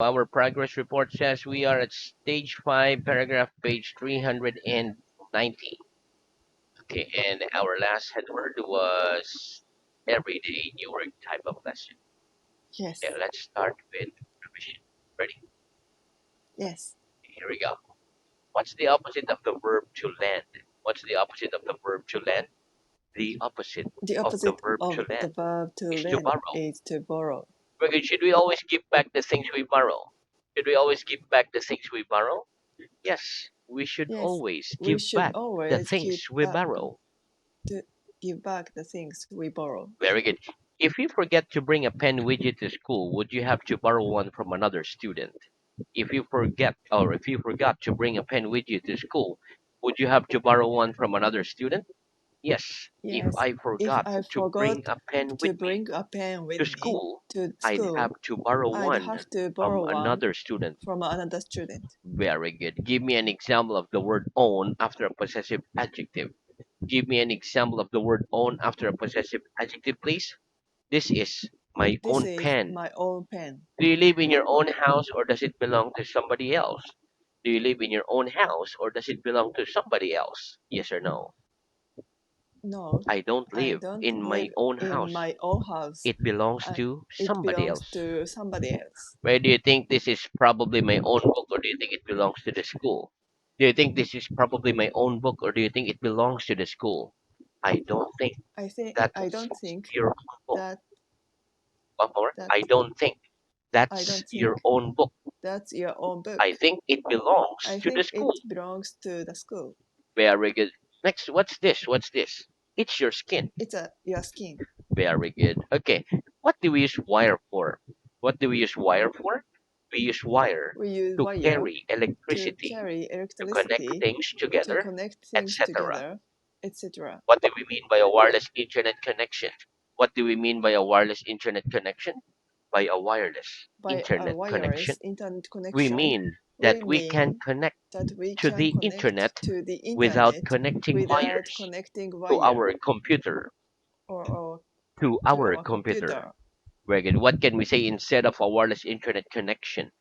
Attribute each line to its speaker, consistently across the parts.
Speaker 1: Our progress report says we are at stage 5, paragraph page 390. Okay, and our last headword was everyday new work type of lesson.
Speaker 2: Yes.
Speaker 1: Okay, let's start with revision. Ready?
Speaker 2: Yes.
Speaker 1: Here we go. What's the opposite of the verb to lend? What's the opposite of the verb to lend? The opposite
Speaker 2: The
Speaker 1: of the
Speaker 2: opposite
Speaker 1: verb to
Speaker 2: of the
Speaker 1: lend
Speaker 2: verb to
Speaker 1: is to
Speaker 2: lend
Speaker 1: borrow.
Speaker 2: is to borrow.
Speaker 1: Okay, should we always give back the things we borrow? Should we always give back the things we borrow? Yes, we should
Speaker 2: Yes.
Speaker 1: always
Speaker 2: We
Speaker 1: give
Speaker 2: should
Speaker 1: back the
Speaker 2: always keep
Speaker 1: things we
Speaker 2: back
Speaker 1: borrow.
Speaker 2: to give back the things we borrow.
Speaker 1: Very good. If you forget to bring a pen with you to school, would you have to borrow one from another student? If you forgot to bring a pen with you to school, would you have to borrow one from another student? Yes. If
Speaker 2: Yes.
Speaker 1: I
Speaker 2: If
Speaker 1: forgot
Speaker 2: I
Speaker 1: to bring
Speaker 2: forgot
Speaker 1: a pen
Speaker 2: to
Speaker 1: with me
Speaker 2: bring a pen
Speaker 1: to
Speaker 2: with me
Speaker 1: school,
Speaker 2: to
Speaker 1: I'd
Speaker 2: school,
Speaker 1: have to borrow
Speaker 2: I'd
Speaker 1: one
Speaker 2: have to
Speaker 1: from
Speaker 2: borrow one
Speaker 1: another student.
Speaker 2: from another student.
Speaker 1: Very good. Give me an example of the word own after a possessive adjective. Give me an example of the word own after a possessive adjective, please. This is my
Speaker 2: This
Speaker 1: own
Speaker 2: is
Speaker 1: pen.
Speaker 2: my own pen.
Speaker 1: Do you live in your own house or does it belong to somebody else? Do you live in your own house or does it belong to somebody else? Yes or no?
Speaker 2: No,
Speaker 1: I don't
Speaker 2: I
Speaker 1: live
Speaker 2: don't
Speaker 1: in my
Speaker 2: live
Speaker 1: own
Speaker 2: in
Speaker 1: house.
Speaker 2: my own house.
Speaker 1: It belongs
Speaker 2: I,
Speaker 1: to
Speaker 2: it
Speaker 1: somebody
Speaker 2: belongs
Speaker 1: else.
Speaker 2: to somebody else.
Speaker 1: Where do you think this is probably my own book or do you think it belongs to the school? Do you think this is probably my own book or do you think it belongs to the school? I don't think
Speaker 2: I
Speaker 1: that's
Speaker 2: don't think
Speaker 1: your own book.
Speaker 2: that
Speaker 1: One more.
Speaker 2: that
Speaker 1: I don't think
Speaker 2: I
Speaker 1: that's
Speaker 2: don't
Speaker 1: your
Speaker 2: think
Speaker 1: own book.
Speaker 2: that's your own
Speaker 1: I
Speaker 2: book.
Speaker 1: think it belongs
Speaker 2: I
Speaker 1: to the
Speaker 2: think it
Speaker 1: school.
Speaker 2: belongs to the school.
Speaker 1: Very good. Next, what's this? What's this? It's your skin.
Speaker 2: It's a your skin.
Speaker 1: Very good. Okay. What do we use wire for? What do we use wire for? We use wire
Speaker 2: We use
Speaker 1: to
Speaker 2: wire
Speaker 1: carry
Speaker 2: to
Speaker 1: electricity,
Speaker 2: carry
Speaker 1: to connect
Speaker 2: electricity,
Speaker 1: things
Speaker 2: to
Speaker 1: together,
Speaker 2: connect things
Speaker 1: etc.
Speaker 2: together, etc.
Speaker 1: What do we mean by a wireless internet connection? What do we mean by a wireless internet connection? By a wireless
Speaker 2: By a
Speaker 1: internet connection,
Speaker 2: wireless internet
Speaker 1: we
Speaker 2: connection,
Speaker 1: mean that
Speaker 2: we
Speaker 1: we can
Speaker 2: mean
Speaker 1: connect
Speaker 2: that we
Speaker 1: to
Speaker 2: can
Speaker 1: the
Speaker 2: connect
Speaker 1: internet
Speaker 2: to the
Speaker 1: without
Speaker 2: internet
Speaker 1: connecting
Speaker 2: without
Speaker 1: wires
Speaker 2: connecting
Speaker 1: to
Speaker 2: wire
Speaker 1: our computer.
Speaker 2: or
Speaker 1: To
Speaker 2: to
Speaker 1: our
Speaker 2: our
Speaker 1: computer.
Speaker 2: computer.
Speaker 1: Very good. What can we say instead of a wireless internet connection?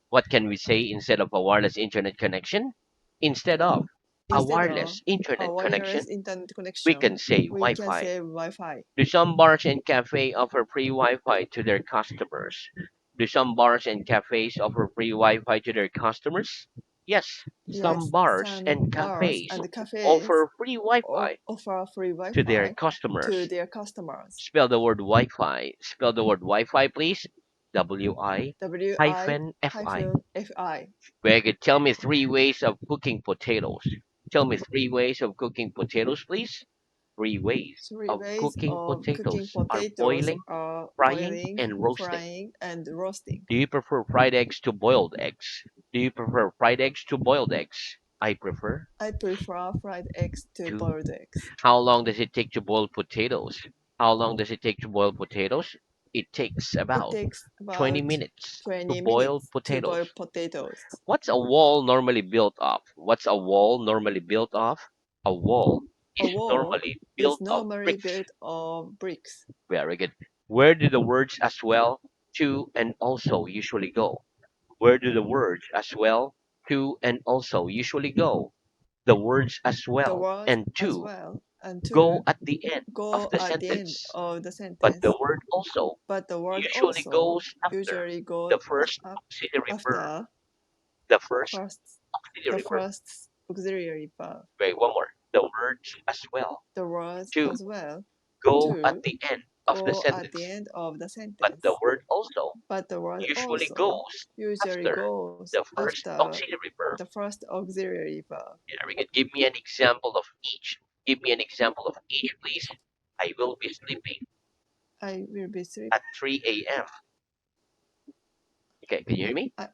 Speaker 1: What can we say instead of a wireless internet connection? Instead of a
Speaker 2: Instead of
Speaker 1: wireless
Speaker 2: a
Speaker 1: internet connection,
Speaker 2: wireless internet
Speaker 1: we can
Speaker 2: connection,
Speaker 1: say
Speaker 2: we can
Speaker 1: Wi-Fi.
Speaker 2: say Wi-Fi.
Speaker 1: Do some bars and cafes offer free Wi-Fi to their customers? Do some bars and cafes offer free Wi-Fi to their customers? Yes, some
Speaker 2: Yes,
Speaker 1: bars
Speaker 2: some
Speaker 1: and
Speaker 2: bars
Speaker 1: cafes
Speaker 2: and cafes
Speaker 1: offer free Wi-Fi
Speaker 2: offer free
Speaker 1: to their
Speaker 2: Wi-Fi to
Speaker 1: customers.
Speaker 2: their customers.
Speaker 1: Spell the word Wi-Fi. Spell the word Wi-Fi, please. W-I
Speaker 2: WI
Speaker 1: hyphen F-I.
Speaker 2: hyphen FI.
Speaker 1: Very good. Tell me three ways of cooking potatoes. Tell me three ways of cooking potatoes, please. Three ways
Speaker 2: Three
Speaker 1: of
Speaker 2: ways
Speaker 1: cooking
Speaker 2: of cooking
Speaker 1: potatoes are
Speaker 2: potatoes
Speaker 1: boiling,
Speaker 2: are
Speaker 1: frying,
Speaker 2: boiling,
Speaker 1: and roasting.
Speaker 2: frying, and roasting.
Speaker 1: Do you prefer fried eggs to boiled eggs? Do you prefer fried eggs to boiled eggs? I prefer
Speaker 2: I prefer fried eggs to
Speaker 1: to.
Speaker 2: boiled eggs.
Speaker 1: How long does it take to boil potatoes? How long does it take to boil potatoes? It takes
Speaker 2: It
Speaker 1: about
Speaker 2: takes
Speaker 1: 20
Speaker 2: about
Speaker 1: minutes to
Speaker 2: 20
Speaker 1: boil
Speaker 2: minutes to
Speaker 1: potatoes.
Speaker 2: boil potatoes.
Speaker 1: What's a wall normally built of? What's a wall normally built of? A wall
Speaker 2: A
Speaker 1: is
Speaker 2: wall
Speaker 1: normally
Speaker 2: is
Speaker 1: built of
Speaker 2: normally
Speaker 1: bricks.
Speaker 2: built of bricks.
Speaker 1: Very good. Where do the words as well, to, and also usually go? Where do the words as well, to, and also usually go? The words as
Speaker 2: The
Speaker 1: well
Speaker 2: word
Speaker 1: and
Speaker 2: as
Speaker 1: to
Speaker 2: well and
Speaker 1: go
Speaker 2: to
Speaker 1: at the end of
Speaker 2: go
Speaker 1: the
Speaker 2: at the end
Speaker 1: sentence,
Speaker 2: of the
Speaker 1: but the
Speaker 2: sentence,
Speaker 1: word also
Speaker 2: but the word
Speaker 1: usually
Speaker 2: also
Speaker 1: goes after
Speaker 2: usually goes
Speaker 1: the first
Speaker 2: up
Speaker 1: auxiliary verb.
Speaker 2: after
Speaker 1: The first
Speaker 2: first the
Speaker 1: auxiliary verb.
Speaker 2: first auxiliary verb.
Speaker 1: Wait, one more. The words as well
Speaker 2: The words
Speaker 1: to
Speaker 2: as well
Speaker 1: go at
Speaker 2: to
Speaker 1: the end of the
Speaker 2: go at the
Speaker 1: sentence,
Speaker 2: end of the
Speaker 1: but the
Speaker 2: sentence,
Speaker 1: word also
Speaker 2: but the word
Speaker 1: usually
Speaker 2: also
Speaker 1: goes
Speaker 2: usually
Speaker 1: after
Speaker 2: goes
Speaker 1: the first
Speaker 2: after
Speaker 1: auxiliary verb.
Speaker 2: the first auxiliary verb.
Speaker 1: Yeah, we can give me an example of each. Give me an example of each, please. I will be sleeping
Speaker 2: I will be sleep.
Speaker 1: at 3 a.m. Okay, can you hear me?
Speaker 2: I,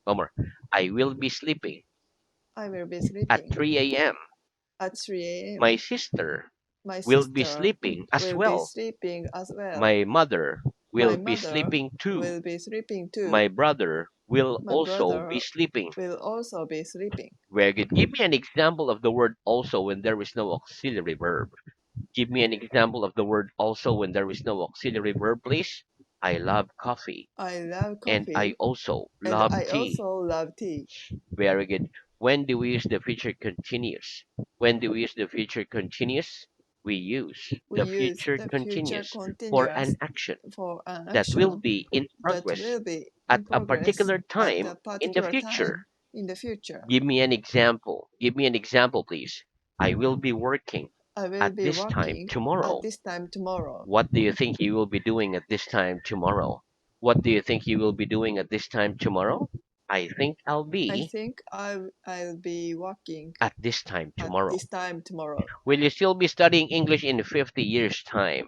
Speaker 1: One more. I will be sleeping
Speaker 2: I will be
Speaker 1: at
Speaker 2: sleeping
Speaker 1: 3 a.m.
Speaker 2: at 3 a.m.
Speaker 1: My sister
Speaker 2: My
Speaker 1: will be
Speaker 2: sister
Speaker 1: sleeping as
Speaker 2: will be
Speaker 1: well.
Speaker 2: sleeping as well.
Speaker 1: My mother
Speaker 2: My
Speaker 1: will be
Speaker 2: mother
Speaker 1: sleeping too.
Speaker 2: will be sleeping
Speaker 1: My
Speaker 2: too.
Speaker 1: brother will
Speaker 2: My
Speaker 1: also be
Speaker 2: brother
Speaker 1: sleeping.
Speaker 2: will also be sleeping.
Speaker 1: Very good. Give me an example of the word also when there is no auxiliary verb. Give me an example of the word also when there is no auxiliary verb, please. I love coffee.
Speaker 2: I love
Speaker 1: And I
Speaker 2: coffee.
Speaker 1: also
Speaker 2: And
Speaker 1: love
Speaker 2: I
Speaker 1: tea.
Speaker 2: also love tea.
Speaker 1: Very good. When do we use the future continuous? When do we use the future continuous? We use
Speaker 2: We
Speaker 1: the
Speaker 2: use
Speaker 1: future
Speaker 2: the future
Speaker 1: continuous for an
Speaker 2: continuous
Speaker 1: action
Speaker 2: for an
Speaker 1: that will
Speaker 2: action
Speaker 1: be in
Speaker 2: that
Speaker 1: progress
Speaker 2: will be
Speaker 1: at
Speaker 2: in
Speaker 1: a
Speaker 2: progress
Speaker 1: particular
Speaker 2: at
Speaker 1: time
Speaker 2: a
Speaker 1: in the
Speaker 2: particular
Speaker 1: future.
Speaker 2: time in the future.
Speaker 1: Give me an example. Give me an example, please. I will be working
Speaker 2: I will
Speaker 1: at
Speaker 2: be
Speaker 1: this time
Speaker 2: working at
Speaker 1: tomorrow.
Speaker 2: this time tomorrow.
Speaker 1: What do you think you will be doing at this time tomorrow? What do you think you will be doing at this time tomorrow? I think I'll
Speaker 2: I
Speaker 1: be
Speaker 2: think I'll be working
Speaker 1: at this time
Speaker 2: at
Speaker 1: tomorrow.
Speaker 2: this time tomorrow.
Speaker 1: Will you still be studying English in 50 years' time?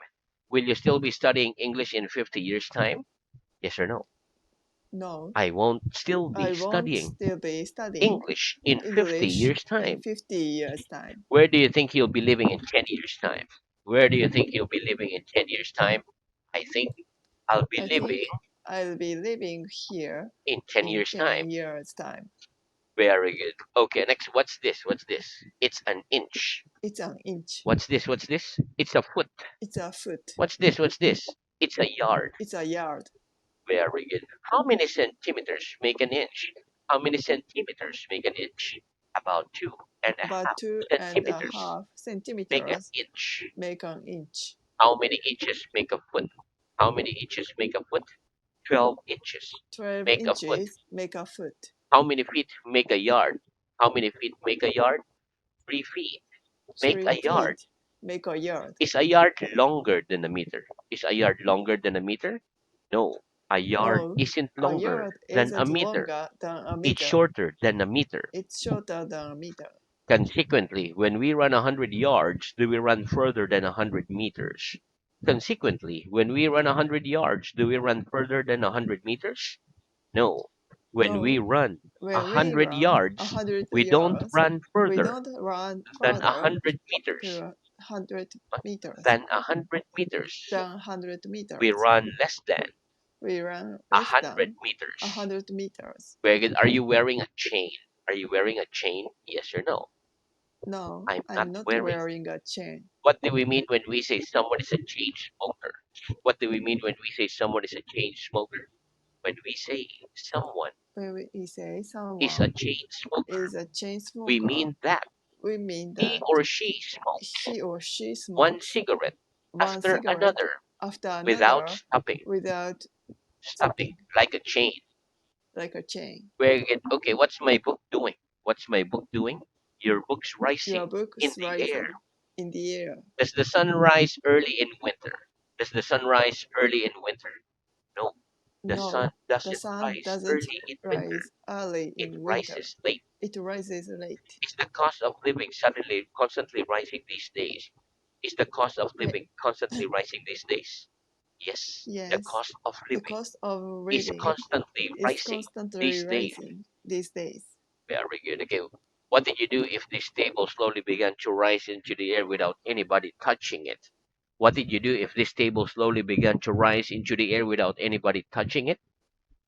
Speaker 1: Will you still be studying English in 50 years' time? Yes or no?
Speaker 2: No,
Speaker 1: I won't still be
Speaker 2: I won't
Speaker 1: studying
Speaker 2: still be studying
Speaker 1: English in 50
Speaker 2: English
Speaker 1: years'
Speaker 2: in
Speaker 1: time.
Speaker 2: 50 years' time.
Speaker 1: Where do you think you'll be living in 10 years' time? Where do you think you'll be living in 10 years' time? I think I'll be
Speaker 2: I
Speaker 1: living
Speaker 2: think I'll be living here
Speaker 1: in 10
Speaker 2: in
Speaker 1: years' time.
Speaker 2: 10 years' time.
Speaker 1: Very good. Okay, next, what's this? What's this? It's an inch.
Speaker 2: It's an inch.
Speaker 1: What's this? What's this? It's a foot.
Speaker 2: It's a foot.
Speaker 1: What's this? What's this? It's a yard.
Speaker 2: It's a yard.
Speaker 1: Very good. How many centimeters make an inch? How many centimeters make an inch? About two and a
Speaker 2: About
Speaker 1: half
Speaker 2: two and a
Speaker 1: centimeters
Speaker 2: half
Speaker 1: make an
Speaker 2: centimeters
Speaker 1: inch.
Speaker 2: make an inch.
Speaker 1: How many inches make a foot? How many inches make a foot? 12 inches
Speaker 2: 12
Speaker 1: make a foot.
Speaker 2: inches make a foot.
Speaker 1: How many feet make a yard? How many feet make a yard? 3 feet make
Speaker 2: 3
Speaker 1: a yard.
Speaker 2: feet make a yard.
Speaker 1: Is a yard longer than a meter? Is a yard longer than a meter? No, a yard
Speaker 2: No,
Speaker 1: isn't
Speaker 2: a
Speaker 1: longer
Speaker 2: yard
Speaker 1: than a
Speaker 2: isn't
Speaker 1: meter.
Speaker 2: longer than a
Speaker 1: It's
Speaker 2: meter.
Speaker 1: shorter than a meter.
Speaker 2: It's shorter than a meter.
Speaker 1: Consequently, when we run 100 yards, do we run further than 100 meters? Consequently, when we run 100 yards, do we run further than 100 meters? No. When we
Speaker 2: No,
Speaker 1: run
Speaker 2: when we
Speaker 1: 100
Speaker 2: run a
Speaker 1: yards,
Speaker 2: hundred
Speaker 1: we don't
Speaker 2: yards,
Speaker 1: run
Speaker 2: we
Speaker 1: further
Speaker 2: don't run
Speaker 1: than
Speaker 2: further
Speaker 1: 100
Speaker 2: to
Speaker 1: meters.
Speaker 2: 100 meters
Speaker 1: Than 100 meters.
Speaker 2: than 100
Speaker 1: We
Speaker 2: meters.
Speaker 1: run less than
Speaker 2: We run less
Speaker 1: 100
Speaker 2: than a
Speaker 1: meters.
Speaker 2: 100 meters.
Speaker 1: Very good. Are you wearing a chain? Are you wearing a chain? Yes or no?
Speaker 2: No,
Speaker 1: I'm not
Speaker 2: I'm not
Speaker 1: wearing.
Speaker 2: wearing a chain.
Speaker 1: What do we mean when we say someone is a chain smoker? What do we mean when we say someone is a chain smoker? When we say someone
Speaker 2: When we say
Speaker 1: is a
Speaker 2: someone
Speaker 1: chain smoker,
Speaker 2: is a chain
Speaker 1: we
Speaker 2: smoker,
Speaker 1: mean that
Speaker 2: we mean
Speaker 1: he
Speaker 2: that
Speaker 1: or she smokes
Speaker 2: he or she
Speaker 1: one
Speaker 2: smokes
Speaker 1: cigarette
Speaker 2: one
Speaker 1: after
Speaker 2: cigarette
Speaker 1: another
Speaker 2: after
Speaker 1: without
Speaker 2: another
Speaker 1: stopping,
Speaker 2: without
Speaker 1: stopping
Speaker 2: stopping,
Speaker 1: like a chain.
Speaker 2: like a chain.
Speaker 1: Okay, what's my book doing? What's my book doing? Your book's
Speaker 2: Your
Speaker 1: rising
Speaker 2: book
Speaker 1: in
Speaker 2: is
Speaker 1: the air.
Speaker 2: rising in the air.
Speaker 1: Does the sun rise early in winter? Does the sun rise early in winter? No, the sun
Speaker 2: No, the
Speaker 1: doesn't
Speaker 2: sun
Speaker 1: rise
Speaker 2: doesn't
Speaker 1: early in winter.
Speaker 2: rise early
Speaker 1: It
Speaker 2: in winter.
Speaker 1: rises late.
Speaker 2: It rises late.
Speaker 1: Is the cost of living suddenly constantly rising these days? Is the cost of
Speaker 2: Ye-
Speaker 1: living constantly rising these days? Yes, the
Speaker 2: yes,
Speaker 1: cost of
Speaker 2: the
Speaker 1: living
Speaker 2: cost of
Speaker 1: is
Speaker 2: living
Speaker 1: constantly
Speaker 2: is
Speaker 1: rising
Speaker 2: constantly
Speaker 1: these days.
Speaker 2: rising these days.
Speaker 1: Very good. Okay, what did you do if this table slowly began to rise into the air without anybody touching it? What did you do if this table slowly began to rise into the air without anybody touching it?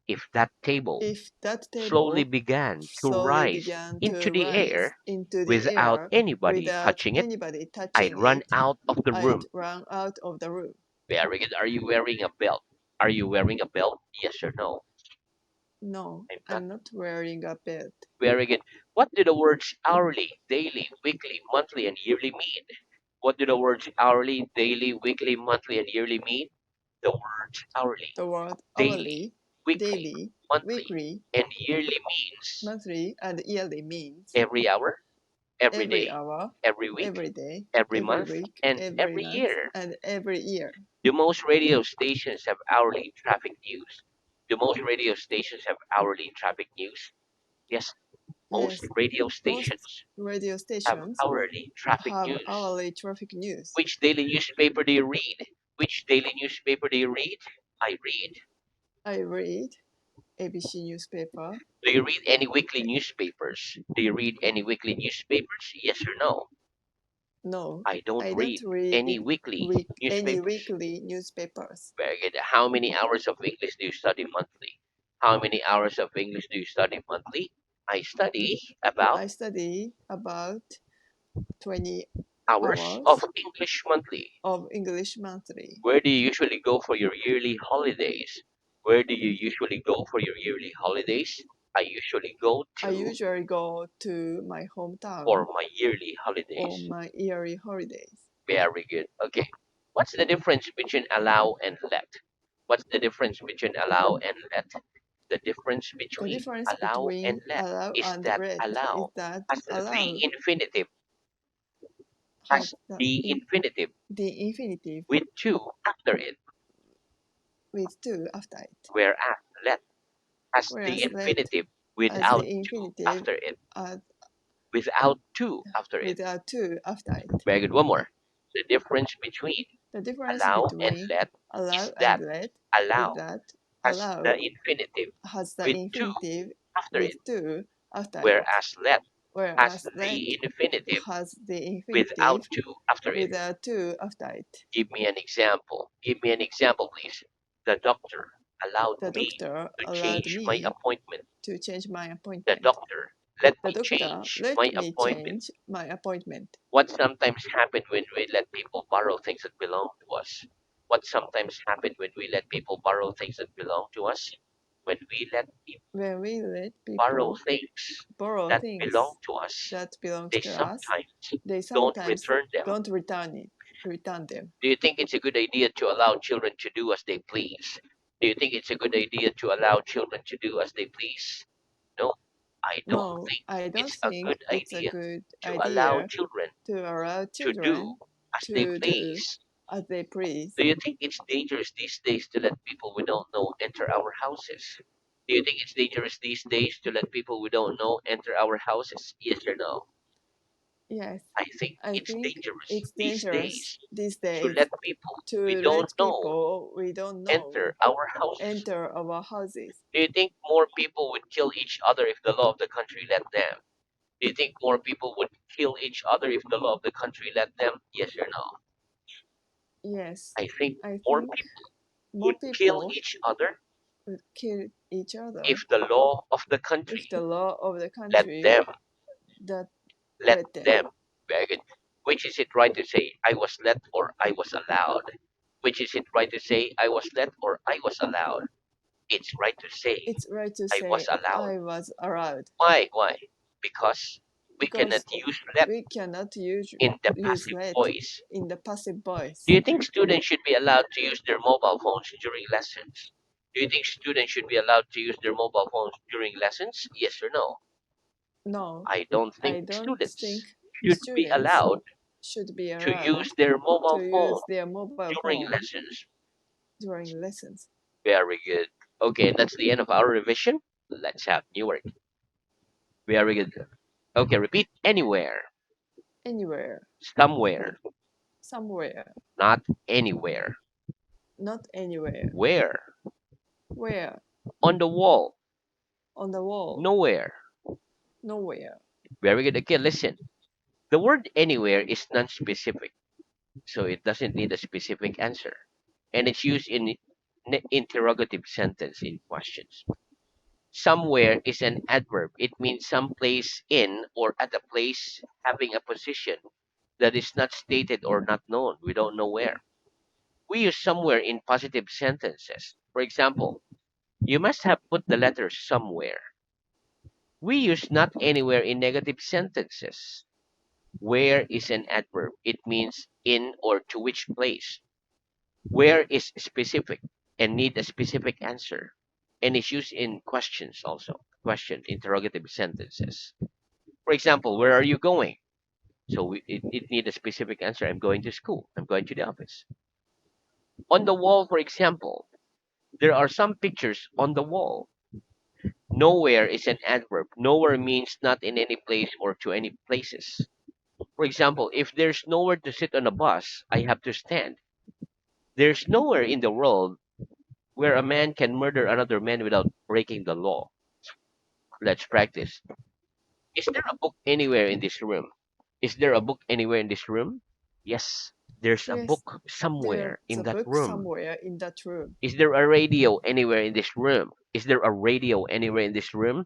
Speaker 1: If that table
Speaker 2: If that
Speaker 1: slowly
Speaker 2: table
Speaker 1: began to
Speaker 2: slowly
Speaker 1: rise
Speaker 2: began
Speaker 1: into
Speaker 2: to
Speaker 1: the
Speaker 2: rise
Speaker 1: air
Speaker 2: into the
Speaker 1: without
Speaker 2: air
Speaker 1: anybody
Speaker 2: without
Speaker 1: touching it,
Speaker 2: anybody
Speaker 1: I'd
Speaker 2: touching
Speaker 1: run
Speaker 2: it,
Speaker 1: out of the
Speaker 2: I'd
Speaker 1: room.
Speaker 2: run out of the room.
Speaker 1: Very good. Are you wearing a belt? Are you wearing a belt? Yes or no?
Speaker 2: No,
Speaker 1: I'm not.
Speaker 2: I'm not wearing a belt.
Speaker 1: Very good. What do the words hourly, daily, weekly, monthly, and yearly mean? What do the words hourly, daily, weekly, monthly, and yearly mean? The words hourly,
Speaker 2: The word
Speaker 1: daily,
Speaker 2: hourly,
Speaker 1: weekly,
Speaker 2: daily,
Speaker 1: monthly,
Speaker 2: weekly,
Speaker 1: and yearly means
Speaker 2: monthly, and yearly means
Speaker 1: every hour, every
Speaker 2: every
Speaker 1: day,
Speaker 2: hour,
Speaker 1: every week,
Speaker 2: every day,
Speaker 1: every
Speaker 2: every
Speaker 1: month,
Speaker 2: week,
Speaker 1: and
Speaker 2: every
Speaker 1: every
Speaker 2: month,
Speaker 1: year.
Speaker 2: and every year.
Speaker 1: Do most radio stations have hourly traffic news? Do most radio stations have hourly traffic news? Yes, most
Speaker 2: Yes,
Speaker 1: radio
Speaker 2: most
Speaker 1: stations
Speaker 2: radio
Speaker 1: have
Speaker 2: stations
Speaker 1: hourly traffic
Speaker 2: have
Speaker 1: news.
Speaker 2: hourly traffic news.
Speaker 1: Which daily newspaper do you read? Which daily newspaper do you read? I read.
Speaker 2: I read ABC newspaper.
Speaker 1: Do you read any weekly newspapers? Do you read any weekly newspapers? Yes or no?
Speaker 2: No,
Speaker 1: I don't
Speaker 2: I don't
Speaker 1: read any
Speaker 2: read
Speaker 1: weekly
Speaker 2: any
Speaker 1: newspapers.
Speaker 2: weekly newspapers.
Speaker 1: Very good. How many hours of English do you study monthly? How many hours of English do you study monthly? I study about
Speaker 2: I study about 20
Speaker 1: Hours of
Speaker 2: hours
Speaker 1: English monthly.
Speaker 2: of English monthly.
Speaker 1: Where do you usually go for your yearly holidays? Where do you usually go for your yearly holidays? I usually go
Speaker 2: I
Speaker 1: to
Speaker 2: usually go to my
Speaker 1: for
Speaker 2: hometown
Speaker 1: my yearly
Speaker 2: on
Speaker 1: holidays.
Speaker 2: my yearly holidays.
Speaker 1: Very good. Okay. What's the difference between allow and let? What's the difference between allow and let? The difference
Speaker 2: The
Speaker 1: between
Speaker 2: difference
Speaker 1: allow and
Speaker 2: between
Speaker 1: let
Speaker 2: allow
Speaker 1: is
Speaker 2: and
Speaker 1: that
Speaker 2: let is
Speaker 1: allow
Speaker 2: that
Speaker 1: has the
Speaker 2: allow
Speaker 1: infinitive
Speaker 2: has
Speaker 1: has the infinitive
Speaker 2: the infinitive
Speaker 1: with to after it,
Speaker 2: with to after it,
Speaker 1: whereas let has the
Speaker 2: whereas let
Speaker 1: infinitive
Speaker 2: has the
Speaker 1: without to
Speaker 2: infinitive
Speaker 1: after it.
Speaker 2: uh,
Speaker 1: Without to after it.
Speaker 2: without to after it.
Speaker 1: Very good. One more. The difference between
Speaker 2: The difference
Speaker 1: allow and
Speaker 2: between
Speaker 1: let
Speaker 2: allow
Speaker 1: is
Speaker 2: and
Speaker 1: that
Speaker 2: let is
Speaker 1: allow
Speaker 2: that
Speaker 1: has the
Speaker 2: allow
Speaker 1: infinitive
Speaker 2: has the
Speaker 1: with to
Speaker 2: infinitive
Speaker 1: after it,
Speaker 2: with to after it,
Speaker 1: whereas let has
Speaker 2: whereas let
Speaker 1: the infinitive
Speaker 2: has the
Speaker 1: without
Speaker 2: infinitive
Speaker 1: to after it.
Speaker 2: without to after it.
Speaker 1: Give me an example. Give me an example, please. The doctor allowed
Speaker 2: The
Speaker 1: me
Speaker 2: doctor
Speaker 1: to
Speaker 2: allowed
Speaker 1: change my
Speaker 2: me
Speaker 1: appointment.
Speaker 2: to change my
Speaker 1: The
Speaker 2: appointment.
Speaker 1: doctor let
Speaker 2: The
Speaker 1: me
Speaker 2: doctor
Speaker 1: change
Speaker 2: let
Speaker 1: my
Speaker 2: me
Speaker 1: appointment.
Speaker 2: change my appointment.
Speaker 1: What sometimes happen when we let people borrow things that belong to us? What sometimes happen when we let people borrow things that belong to us? When we let people
Speaker 2: When we let
Speaker 1: borrow
Speaker 2: people
Speaker 1: things
Speaker 2: borrow
Speaker 1: that belong
Speaker 2: things
Speaker 1: to us,
Speaker 2: that belongs
Speaker 1: they
Speaker 2: to us,
Speaker 1: sometimes
Speaker 2: they
Speaker 1: don't
Speaker 2: sometimes
Speaker 1: return them.
Speaker 2: don't return them.
Speaker 1: Do you think it's a good idea to allow children to do as they please? Do you think it's a good idea to allow children to do as they please? No, I don't
Speaker 2: No,
Speaker 1: think
Speaker 2: I don't
Speaker 1: it's a
Speaker 2: think
Speaker 1: good
Speaker 2: it's a
Speaker 1: idea
Speaker 2: good
Speaker 1: to allow
Speaker 2: idea
Speaker 1: children
Speaker 2: to allow
Speaker 1: to do
Speaker 2: children
Speaker 1: as they
Speaker 2: to do
Speaker 1: please.
Speaker 2: as they please.
Speaker 1: Do you think it's dangerous these days to let people we don't know enter our houses? Do you think it's dangerous these days to let people we don't know enter our houses? Yes or no?
Speaker 2: Yes,
Speaker 1: I think
Speaker 2: I
Speaker 1: it's
Speaker 2: think
Speaker 1: dangerous
Speaker 2: it's
Speaker 1: these
Speaker 2: dangerous
Speaker 1: days
Speaker 2: these
Speaker 1: to
Speaker 2: days
Speaker 1: let people we
Speaker 2: to
Speaker 1: don't
Speaker 2: let
Speaker 1: know
Speaker 2: people we don't know
Speaker 1: enter our houses.
Speaker 2: enter our houses.
Speaker 1: Do you think more people would kill each other if the law of the country let them? Do you think more people would kill each other if the law of the country let them? Yes or no?
Speaker 2: Yes,
Speaker 1: I think
Speaker 2: I
Speaker 1: more
Speaker 2: think
Speaker 1: people
Speaker 2: more
Speaker 1: would kill
Speaker 2: people
Speaker 1: each other
Speaker 2: would kill each other
Speaker 1: if the law of the
Speaker 2: if
Speaker 1: country
Speaker 2: the law of the
Speaker 1: let
Speaker 2: country
Speaker 1: them.
Speaker 2: that
Speaker 1: Let
Speaker 2: let them.
Speaker 1: them. Very good. Which is it right to say I was let or I was allowed? Which is it right to say I was let or I was allowed? It's right to say
Speaker 2: It's right to
Speaker 1: I was
Speaker 2: say
Speaker 1: allowed.
Speaker 2: I was allowed
Speaker 1: Why? Why? Because we cannot
Speaker 2: because
Speaker 1: use let
Speaker 2: we cannot
Speaker 1: in the
Speaker 2: use
Speaker 1: passive
Speaker 2: let
Speaker 1: voice.
Speaker 2: in the passive voice.
Speaker 1: Do you think students should be allowed to use their mobile phones during lessons? Do you think students should be allowed to use their mobile phones during lessons? Yes or no?
Speaker 2: No,
Speaker 1: I don't think
Speaker 2: I don't think
Speaker 1: students should be
Speaker 2: students
Speaker 1: allowed
Speaker 2: should be
Speaker 1: to
Speaker 2: allowed
Speaker 1: use their
Speaker 2: to
Speaker 1: mobile phone
Speaker 2: use their mobile
Speaker 1: during
Speaker 2: phone
Speaker 1: lessons.
Speaker 2: during lessons.
Speaker 1: Very good. Okay, that's the end of our revision. Let's have new work. Very good. Okay, repeat anywhere,
Speaker 2: Anywhere,
Speaker 1: somewhere,
Speaker 2: somewhere,
Speaker 1: not anywhere.
Speaker 2: not anywhere.
Speaker 1: Where?
Speaker 2: Where?
Speaker 1: On the wall.
Speaker 2: On the wall.
Speaker 1: Nowhere.
Speaker 2: Nowhere.
Speaker 1: Very good. Okay, listen. The word anywhere is non-specific, so it doesn't need a specific answer. And it's used in interrogative sentence in questions. Somewhere is an adverb. It means some place in or at a place having a position that is not stated or not known. We don't know where. We use somewhere in positive sentences. For example, you must have put the letter somewhere. We use not anywhere in negative sentences. Where is an adverb. It means in or to which place. Where is specific and need a specific answer. And is used in questions also. Question, interrogative sentences. For example, where are you going? So it need a specific answer. I'm going to school. I'm going to the office. On the wall, for example, there are some pictures on the wall. Nowhere is an adverb. Nowhere means not in any place or to any places. For example, if there's nowhere to sit on a bus, I have to stand. There's nowhere in the world where a man can murder another man without breaking the law. Let's practice. Is there a book anywhere in this room? Is there a book anywhere in this room? Yes, there's a
Speaker 2: Yes,
Speaker 1: book
Speaker 2: there's
Speaker 1: somewhere in
Speaker 2: a
Speaker 1: that
Speaker 2: book
Speaker 1: room.
Speaker 2: somewhere in that room.
Speaker 1: Is there a radio anywhere in this room? Is there a radio anywhere in this room?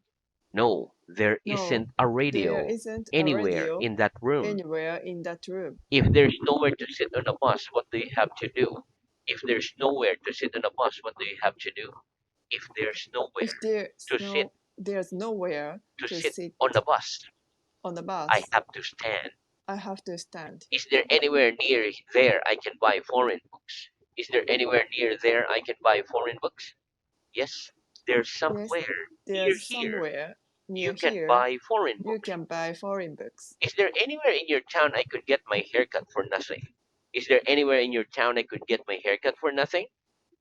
Speaker 1: No, there
Speaker 2: No,
Speaker 1: isn't a
Speaker 2: there
Speaker 1: radio
Speaker 2: isn't a
Speaker 1: anywhere
Speaker 2: radio
Speaker 1: in that room.
Speaker 2: anywhere in that room.
Speaker 1: If there's nowhere to sit on a bus, what do you have to do? If there's nowhere to sit on a bus, what do you have to do? If there's nowhere
Speaker 2: If there's
Speaker 1: to sit
Speaker 2: no there's nowhere
Speaker 1: to
Speaker 2: to
Speaker 1: sit
Speaker 2: sit
Speaker 1: on the bus,
Speaker 2: on the
Speaker 1: I
Speaker 2: bus,
Speaker 1: have to stand.
Speaker 2: I have to stand.
Speaker 1: Is there anywhere near there I can buy foreign books? Is there anywhere near there I can buy foreign books? Yes, there's
Speaker 2: Yes,
Speaker 1: somewhere near
Speaker 2: there's
Speaker 1: here
Speaker 2: somewhere
Speaker 1: you
Speaker 2: near
Speaker 1: can
Speaker 2: here
Speaker 1: buy foreign
Speaker 2: you
Speaker 1: books.
Speaker 2: can buy foreign books.
Speaker 1: Is there anywhere in your town I could get my haircut for nothing? Is there anywhere in your town I could get my haircut for nothing?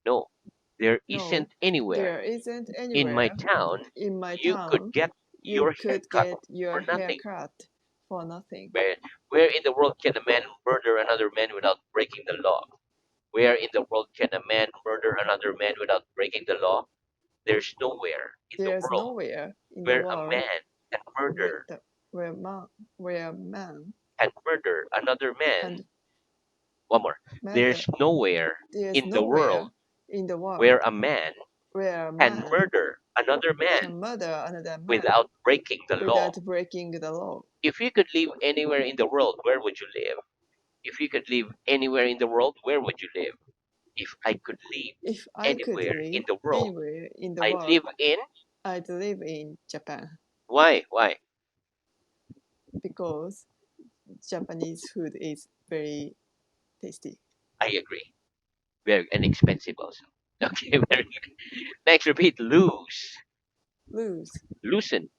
Speaker 1: No, there
Speaker 2: No,
Speaker 1: isn't anywhere
Speaker 2: there isn't
Speaker 1: in my
Speaker 2: anywhere
Speaker 1: town
Speaker 2: in my
Speaker 1: you could
Speaker 2: town
Speaker 1: get
Speaker 2: you
Speaker 1: your
Speaker 2: could
Speaker 1: haircut
Speaker 2: get your
Speaker 1: for
Speaker 2: hair
Speaker 1: nothing.
Speaker 2: cut for nothing.
Speaker 1: Where in the world can a man murder another man without breaking the law? Where in the world can a man murder another man without breaking the law? There's nowhere in the
Speaker 2: There's
Speaker 1: world
Speaker 2: nowhere in the
Speaker 1: where a
Speaker 2: world
Speaker 1: man can
Speaker 2: where
Speaker 1: murder
Speaker 2: the where man
Speaker 1: another man.
Speaker 2: and
Speaker 1: One more.
Speaker 2: murder.
Speaker 1: There's nowhere
Speaker 2: There's
Speaker 1: in the
Speaker 2: nowhere
Speaker 1: world
Speaker 2: in the
Speaker 1: where
Speaker 2: world
Speaker 1: a man
Speaker 2: where a
Speaker 1: can
Speaker 2: man
Speaker 1: murder another man
Speaker 2: can murder another man
Speaker 1: without breaking the law.
Speaker 2: without breaking the law.
Speaker 1: If you could live anywhere in the world, where would you live? If you could live anywhere in the world, where would you live? If I could live
Speaker 2: If I could
Speaker 1: anywhere in
Speaker 2: live
Speaker 1: the world,
Speaker 2: anywhere in the
Speaker 1: I'd
Speaker 2: world,
Speaker 1: live in.
Speaker 2: I'd live in Japan
Speaker 1: Why? Why?
Speaker 2: because Japanese food is very tasty.
Speaker 1: I agree. Very inexpensive also. Okay, very good. Next, repeat. Lose.
Speaker 2: Lose,
Speaker 1: Loosen.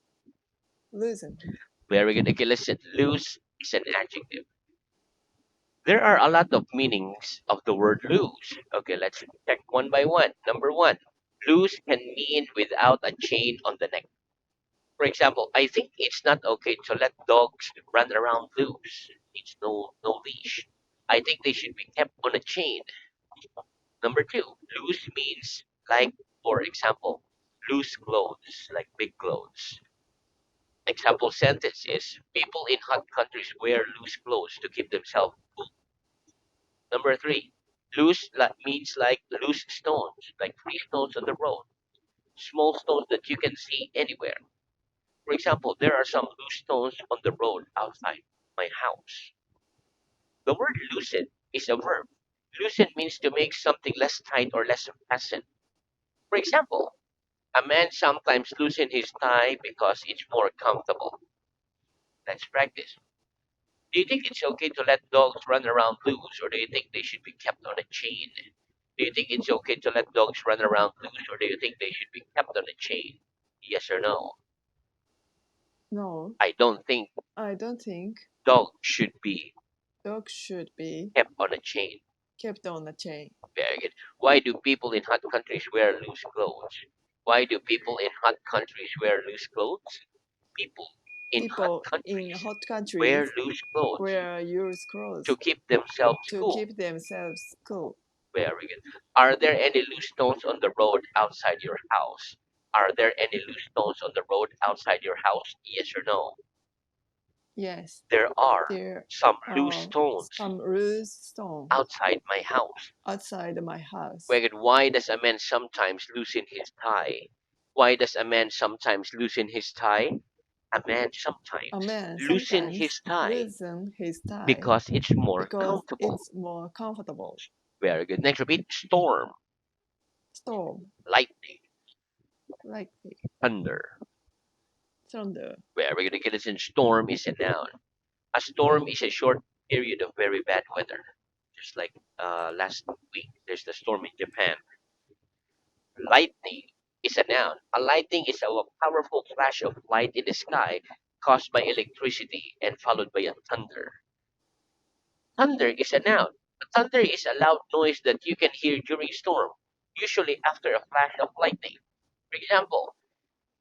Speaker 2: loosen.
Speaker 1: Very good. Okay, listen. Lose is an adjective. There are a lot of meanings of the word lose. Okay, let's check one by one. Number one, lose can mean without a chain on the neck. For example, I think it's not okay to let dogs run around loose. It's no leash. I think they should be kept on a chain. Number two, loose means like, for example, loose clothes, like big clothes. Example sentence is people in hot countries wear loose clothes to keep themselves cool. Number three, means like loose stones, like free stones on the road, small stones that you can see anywhere. For example, there are some loose stones on the road outside my house. The word loosen is a verb. Loosen means to make something less tight or less fastened. For example, a man sometimes loosens his tie because it's more comfortable. Let's practice. Do you think it's okay to let dogs run around loose, or do you think they should be kept on a chain? Do you think it's okay to let dogs run around loose, or do you think they should be kept on a chain? Yes or no?
Speaker 2: No,
Speaker 1: I don't think
Speaker 2: I don't think
Speaker 1: dogs should be
Speaker 2: dogs should be
Speaker 1: kept on a chain.
Speaker 2: kept on a chain.
Speaker 1: Very good. Why do people in hot countries wear loose clothes? Why do people in hot countries wear loose clothes? People in hot
Speaker 2: People in
Speaker 1: countries
Speaker 2: hot
Speaker 1: wear
Speaker 2: countries
Speaker 1: loose clothes
Speaker 2: wear loose
Speaker 1: to
Speaker 2: clothes
Speaker 1: keep themselves
Speaker 2: to
Speaker 1: cool.
Speaker 2: keep themselves cool.
Speaker 1: Very good. Are there any loose stones on the road outside your house? Are there any loose stones on the road outside your house? Yes or no?
Speaker 2: Yes,
Speaker 1: There are
Speaker 2: there
Speaker 1: some loose
Speaker 2: are
Speaker 1: stones
Speaker 2: some loose stones
Speaker 1: outside my house.
Speaker 2: outside my house.
Speaker 1: Very good. Why does a man sometimes loosen his tie? Why does a man sometimes loosen his tie? A man
Speaker 2: A
Speaker 1: sometimes
Speaker 2: man
Speaker 1: loosen
Speaker 2: sometimes
Speaker 1: his tie
Speaker 2: loosen his tie
Speaker 1: because it's more
Speaker 2: because
Speaker 1: comfortable.
Speaker 2: it's more comfortable.
Speaker 1: Very good. Next, repeat. Storm,
Speaker 2: Storm,
Speaker 1: lightning,
Speaker 2: lightning,
Speaker 1: thunder.
Speaker 2: thunder.
Speaker 1: Very good. Okay, listen. Storm is a noun. A storm is a short period of very bad weather. Just like last week, there's the storm in Japan. Lightning is a noun. A lightning is a powerful flash of light in the sky caused by electricity and followed by a thunder. Thunder is a noun. Thunder is a loud noise that you can hear during storm, usually after a flash of lightning. For example,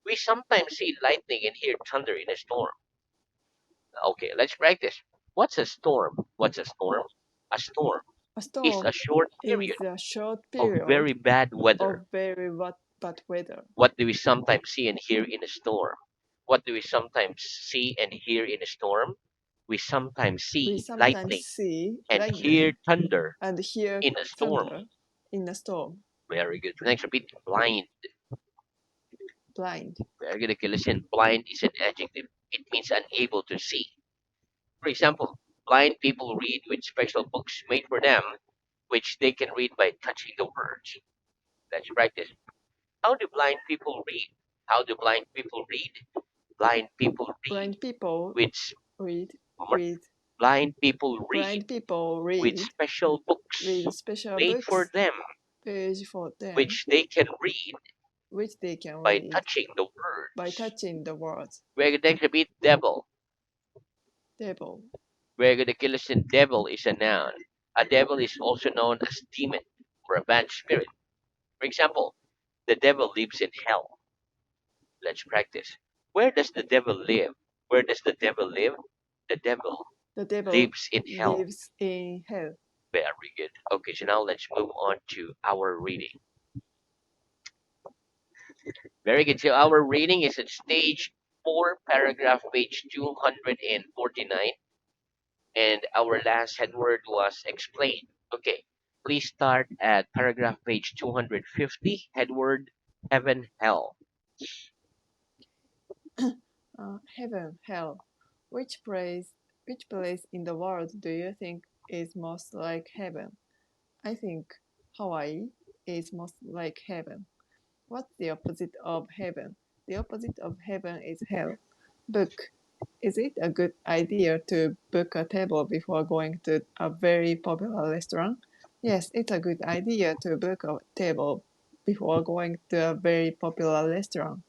Speaker 1: we sometimes see lightning and hear thunder in a storm. Okay, let's practice. What's a storm? What's a storm? A storm
Speaker 2: A
Speaker 1: is a
Speaker 2: storm
Speaker 1: short period
Speaker 2: is a short
Speaker 1: of
Speaker 2: period
Speaker 1: very bad weather.
Speaker 2: of very bad weather.
Speaker 1: What do we sometimes see and hear in a storm? What do we sometimes see and hear in a storm? We sometimes
Speaker 2: We
Speaker 1: see
Speaker 2: sometimes
Speaker 1: lightning
Speaker 2: see
Speaker 1: and hear
Speaker 2: lightning
Speaker 1: thunder
Speaker 2: and hear
Speaker 1: in a storm.
Speaker 2: thunder in a storm.
Speaker 1: Very good. Next, repeat blind.
Speaker 2: Blind.
Speaker 1: Very good. Okay, listen. Blind is an adjective. It means unable to see. For example, blind people read with special books made for them, which they can read by touching the words. Let's practice. How do blind people read? How do blind people read? Blind people read
Speaker 2: Blind people
Speaker 1: with
Speaker 2: read
Speaker 1: one more.
Speaker 2: with
Speaker 1: Blind people read
Speaker 2: blind people
Speaker 1: with
Speaker 2: read
Speaker 1: special books
Speaker 2: with special
Speaker 1: made for
Speaker 2: books
Speaker 1: them,
Speaker 2: page for them,
Speaker 1: which they can read
Speaker 2: which they can
Speaker 1: by
Speaker 2: read
Speaker 1: touching the
Speaker 2: by
Speaker 1: words.
Speaker 2: touching the words.
Speaker 1: We're going to repeat devil.
Speaker 2: Devil.
Speaker 1: We're going to listen. Devil is a noun. A devil is also known as demon or a bad spirit. For example, the devil lives in hell. Let's practice. Where does the devil live? Where does the devil live? The devil
Speaker 2: The devil
Speaker 1: lives in hell.
Speaker 2: lives in hell.
Speaker 1: Very good. Okay, so now let's move on to our reading. Very good. So our reading is at stage 4, paragraph page 249. And our last head word was explain. Okay, please start at paragraph page 250, head word heaven, hell.
Speaker 2: Heaven, hell. Which place in the world do you think is most like heaven? I think Hawaii is most like heaven. What's the opposite of heaven? The opposite of heaven is hell. Book. Is it a good idea to book a table before going to a very popular restaurant? Yes, it's a good idea to book a table before going to a very popular restaurant.